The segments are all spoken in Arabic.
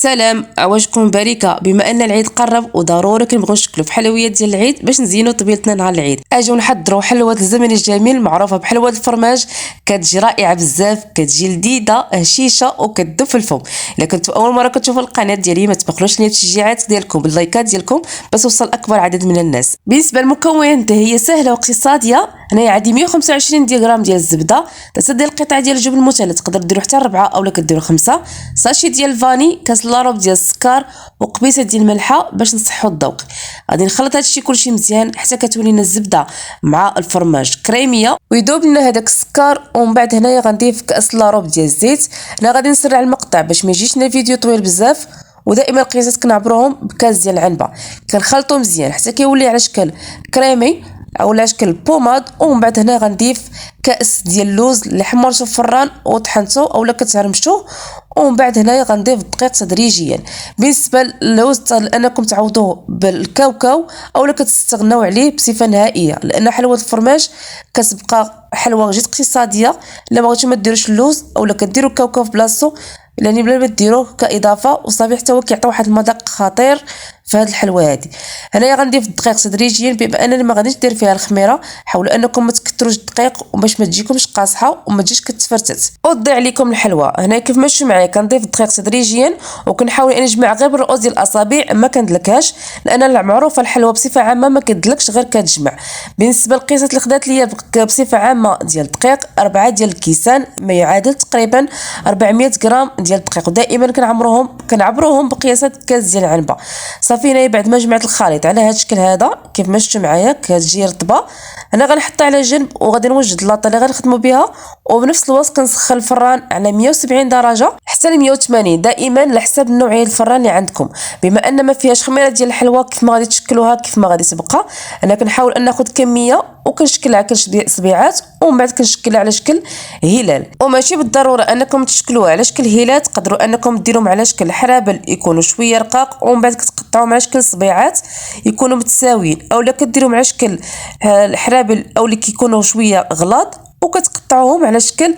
سلام، عواجكم باركه. بما ان العيد قرب وضروري كنبغيو نشكلوا في حلويات ديال العيد باش نزينوا طبيلتنا نهار العيد. اجيو نحضروا حلوه الزمن الجميل معروفه بحلوه الفرماج. كتجي رائعه بزاف، كتجي لذيذه هشيشه وكتذوب في الفم. الا كنتوا اول مره كتشوفوا القناه ديالي ما تبخلوش لي التشجيعات ديالكم باللايكات ديالكم باش توصل اكبر عدد من الناس. بالنسبه للمكونات هي سهله واقتصاديه. هنايا عندي 125 غرام ديال الزبده، 3 ديال القطع ديال الجبن المثلث، تقدر ديروا حتى 4 اولا كديروا 5 ساشي ديال الفاني، كاس لاروب ديال السكر وقبيصه ديال الملحه باش نصحوا الذوق. غادي نخلط هادشي كلشي مزيان حتى كتولي لنا الزبده مع الفرماج كريميه ويذوب لنا هذاك السكر. ومن بعد هنايا غنضيف كاس لاروب ديال الزيت. انا غادي نسرع المقطع باش ما يجيش لنا الفيديو طويل بزاف. ودائما القياسات كنعبروهم بكاس ديال العنبه، كنخلطو مزيان حتى كيولي على شكل كريمي او على شكل بوماد. ومن بعد هنا غنضيف كاس ديال اللوز اللي حمرته في الفران وطحنته اولا كتهرمشوه. ومن بعد هنايا غنضيف الدقيق تدريجيا. بالنسبه للوز انكم تعوضوه بالكاوكاو اولا كتستغناو عليه بصفه نهائيه، لان حلوه الفرماج كتبقى حلوه جد اقتصاديه. الا بغيتو ما ديروش اللوز اولا كديروا الكاوكاو في بلاصتو، يعني بلا ما ديروه كاضافه وصافي حتى هو كيعطي واحد المذاق خطير في هذه الحلوه هذه. هنايا غنضيف الدقيق تدريجيا، بما انني ما غاديش ندير فيها الخميره. حاولوا انكم ما تكثروش الدقيق باش ما تجيكمش قاصحه وما تجيش كتفرتت وتضيع عليكم الحلوه. هنا كيف ما شفتوا معايا كنضيف الدقيق تدريجيا وكنحاول اني نجمع غير بالرؤوس ديال الاصابع، ما كندلكهاش لان معروفه الحلوه بصفه عامه ما كتدلكش غير كتجمع. بالنسبه للقياسات اللي خدات ليا بصفه عامه ديال الدقيق 4 ديال الكيسان، ما يعادل تقريبا 400 غرام ديال الدقيق. ودائما كنعبروهم بقياسات كاس ديال العنبه. صافي هنايا بعد ما جمعت الخليط على هذا الشكل هذا كيف ما شفتوا معايا كتجي رطبه، انا غنحطها على جنب وغادي نوجد اللاطه اللي غنخدموا بها. وبنفس الوقت كنسخن الفران على 170 درجه حتى ل 180، دائما على حسب نوعيه الفران اللي عندكم. بما ان ما فيهاش خميره ديال الحلوه كيف ما غادي تشكلوها كيف ما غادي تبقى، انا كنحاول ان ناخذ كميه وكنشكلها كصبيعات ومن بعد كنشكلها على شكل هلال. وماشي بالضروره انكم تشكلوها على شكل هلال، تقدروا انكم ديروهم على شكل حرابل يكونوا شويه رقاق ومن بعد كتقطعوهم على شكل صبيعات يكونوا متساويين، اولا كديروهم على شكل الحرابل او اللي كيكونوا شويه غلاظ وكتقطعوهم على شكل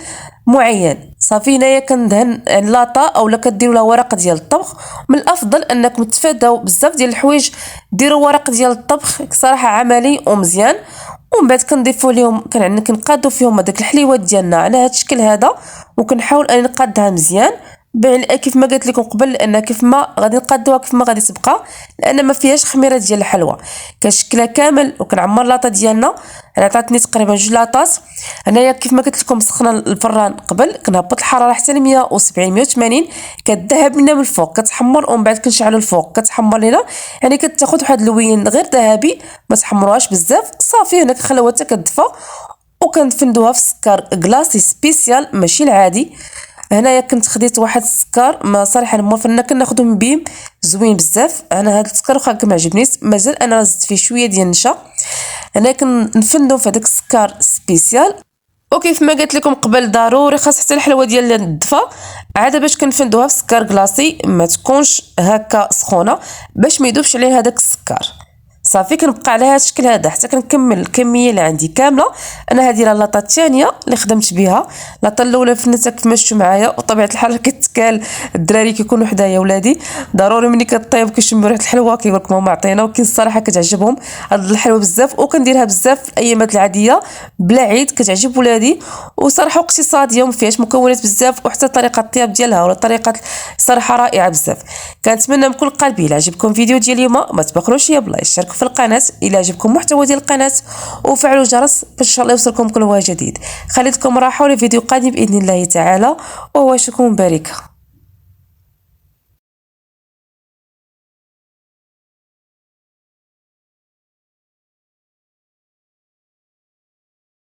معين. صافي هنايا كندهن اللاطه اولا كديروا لها ورق ديال الطبخ. من الافضل انكم تفاداو بزاف ديال الحوايج، ديروا ورق ديال الطبخ صراحه عملي ومزيان. ومن بعد كنضيفوا لهم كنقادوا فيهم هذاك الحليوات ديالنا على هذا الشكل هذا، وكنحاول اني نقادها مزيان كيف ما قلت لكم قبل، لان كيف ما غادي نقادوها كيف ما غادي تبقى، لان ما فيهاش خميره ديال الحلوى. كنشكلها كامل وكنعمر لاطه ديالنا. انا عطاتني تقريبا 2 لاطات. انايا كيف ما قلت لكم سخنا الفران قبل، كنهبط الحراره حتى ل 170 180، كتذهب لنا من الفوق كتحمر ومن بعد كنشعلوا الفوق كتحمر لنا، يعني كتاخذ واحد اللوين غير ذهبي، ما تحمروهاش بزاف. صافي هنا كنخليوها حتى كتدفى وكنفندوها في السكر كلاصي سبيسيال ماشي العادي. هنايا كنت خديت واحد السكر ما صراحه الموفر كناخذو من بيم زوين بزاف. انا هذا السكر واخا ما عجبنيش مازال انا زدت فيه شويه ديال النشا. انا كنفندو في هذاك السكر سبيسيال. وكيف ما قلت لكم قبل ضروري خاص حتى الحلوه ديال الدفا عاده باش كنفندوها في سكر كلاصي ما تكونش هكا سخونه باش ما يذوبش عليه هذاك السكر. صافي كنبقى على هذا الشكل هذا حتى كنكمل الكميه اللي عندي كامله. انا هذه اللاطه الثانيه اللي خدمت بها. اللاطه الاولى فنتها كيف ما شفتوا معايا، وطبيعه الحال كتكال الدراري كيكونوا حدايا ولادي ضروري ملي كطيب كيشموا ريحه الحلوه كيقول لك ماما عطينا. وكاين الصراحه كتعجبهم هاد الحلوه بزاف وكنديرها بزاف في الايامات العاديه بلا عيد كتعجب ولادي. وصراحه اقتصاديه وما فيهاش مكونات بزاف، وحتى طريقه الطياب ديالها ولا طريقه صراحه رائعه بزاف. كنتمنى من كل قلبي الا عجبكم فيديو ديال اليوم ما تبخلوش يا بلايص شاركوا في القناه الى عجبكم المحتوى ديال القناه وفعلوا الجرس باش ان شاء الله يوصلكم كل ما جديد. خليتكم راحه لفيديو قادم باذن الله تعالى وواشكم بركه.